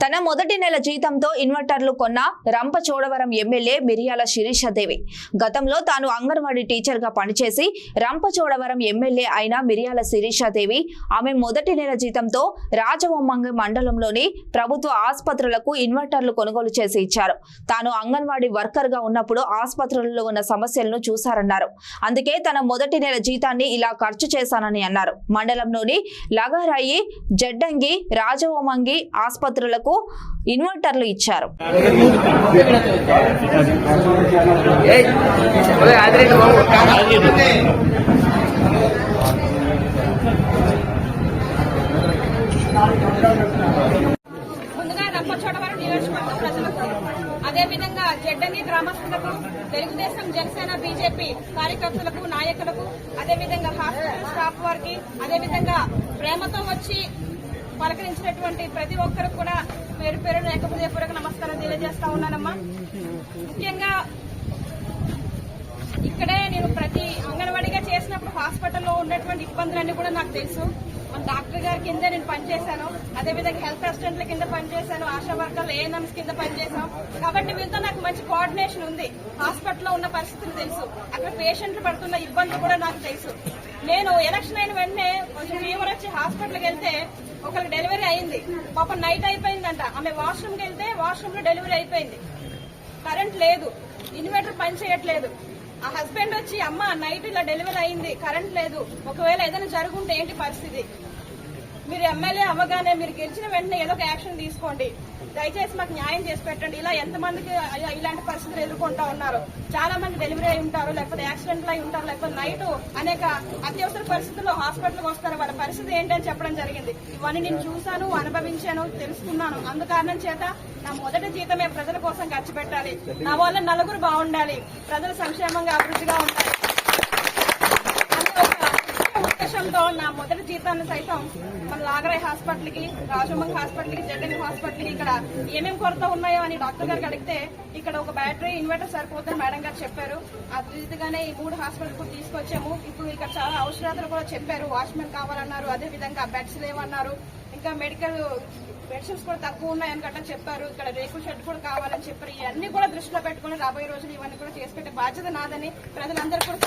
తన మొదటి నెల జీతంతో ఇన్వర్టర్లు కొన్న రంపచోడవరం ఎమ్మెల్యే మిరియాల శిరీషాదేవి గతంలో తాను అంగన్వాడీ టీచర్ గా పనిచేసి రంపచోడవరం ఎమ్మెల్యే అయిన మిరియాల శిరీషాదేవి ఆమె మొదటి నెల జీతంతో రాజవొమ్మంగి మండలంలోని ప్రభుత్వ ఆసుపత్రులకు ఇన్వర్టర్లు కొనుగోలు చేసి ఇచ్చారు. తాను అంగన్వాడీ వర్కర్ గా ఉన్నప్పుడు ఆసుపత్రులలో ఉన్న సమస్యలను చూశారన్నారు. అందుకే తన మొదటి నెల జీతాన్ని ఇలా ఖర్చు చేశానని అన్నారు. మండలంలోని లగరాయి, జడ్డంగి, రాజవొమ్మంగి ఆసుపత్రులకు ఇన్వర్టర్లు ఇచ్చారు. ముందుగా రంపచోడవరం నియోజకవర్గ ప్రజలకు, అదేవిధంగా జడ్డంగి గ్రామస్తులకు, తెలుగుదేశం, జనసేన, బీజేపీ కార్యకర్తలకు, నాయకులకు, అదేవిధంగా హాస్పిటల్ స్టాఫ్ వారికి, అదేవిధంగా ప్రేమతో వచ్చి పలకరించినటువంటి ప్రతి ఒక్కరికి కూడా పేరు పేరు హృదయపూర్వక నమస్కారం తెలియజేస్తా ఉన్నానమ్మా. ముఖ్యంగా ఇక్కడే నేను ప్రతి అంగన్వాడీగా చేసినప్పుడు హాస్పిటల్లో ఉన్నటువంటి ఇబ్బందులన్నీ కూడా నాకు తెలుసు. మన డాక్టర్ గారి కింద నేను పనిచేశాను, అదేవిధంగా హెల్త్ అసిస్టెంట్ల కింద పనిచేశాను, ఆశా వర్కర్లు, ఏఎన్ఎంస్ కింద పనిచేశాం. కాబట్టి వీళ్ళతో నాకు మంచి కోఆర్డినేషన్ ఉంది. హాస్పిటల్లో ఉన్న పరిస్థితులు తెలుసు, అక్కడ పేషెంట్లు పడుతున్న ఇబ్బందులు కూడా నాకు తెలుసు. నేను ఎలక్షన్ అయిన వెంటనే కొంచెం ఫీవర్ వచ్చి హాస్పిటల్కి వెళ్తే ఒకరికి డెలివరీ అయింది. పాపం నైట్ అయిపోయిందంట. ఆమె వాష్రూమ్కి వెళ్తే వాష్రూమ్ లో డెలివరీ అయిపోయింది. కరెంట్ లేదు, ఇన్వర్టర్ పని చేయట్లేదు. ఆ హస్బెండ్ వచ్చి, అమ్మ నైట్ ఇలా డెలివరీ అయింది, కరెంట్ లేదు, ఒకవేళ ఏదైనా జరుగుంటే ఏంటి పరిస్థితి? మీరు ఎమ్మెల్యే అవ్వగానే మీరు గెలిచిన వెంటనే ఏదో ఒక యాక్షన్ తీసుకోండి, దయచేసి మాకు న్యాయం చేసి పెట్టండి. ఇలా ఎంతమందికి ఇలాంటి పరిస్థితులు ఎదుర్కొంటా ఉన్నారు. చాలా మంది డెలివరీ అయి ఉంటారు, లేకపోతే యాక్సిడెంట్లు అయి ఉంటారు, లేకపోతే నైట్ అనేక అత్యవసర పరిస్థితుల్లో హాస్పిటల్కి వస్తారు. వాళ్ళ పరిస్థితి ఏంటని చెప్పడం జరిగింది. ఇవన్నీ నేను చూశాను, అనుభవించాను, తెలుసుకున్నాను. అందుకారణం చేత నా మొదటి జీతమే ప్రజల కోసం ఖర్చు పెట్టాలి. నా వల్ల నలుగురు బాగుండాలి, ప్రజలు సంక్షేమంగా అభివృద్ధిగా ఉండాలి. ఉద్దేశంతో నా మొదటి జీతాన్ని సైతం మన లాగరాయ్ హాస్పిటల్ కి, రాజమంగి హాస్పిటల్ కి, జడ్డంగి హాస్పిటల్ కి ఇక్కడ ఏమేమి కొరత ఉన్నాయో అని డాక్టర్ గారికి అడిగితే ఇక్కడ ఒక బ్యాటరీ, ఇన్వర్టర్ సరిపోతుందని మేడం గారు చెప్పారు. ఆ రీతిగానే ఈ 3 హాస్పిటల్ కూడా తీసుకొచ్చాము. ఇప్పుడు ఇక్కడ చాలా అవసరాలు కూడా చెప్పారు. వాచ్మెన్ కావాలన్నారు, అదేవిధంగా బెడ్స్ లేవన్నారు, ఇంకా మెడికల్ మెడిసిన్స్ కూడా తక్కువ ఉన్నాయని గట్రా చెప్పారు. ఇక్కడ రేకుల షెడ్ కూడా కావాలని చెప్పారు. ఇవన్నీ కూడా దృష్టిలో పెట్టుకుని రాబోయే రోజులు ఇవన్నీ కూడా చేసి పెట్టే బాధ్యత నాదని ప్రజలందరూ కూడా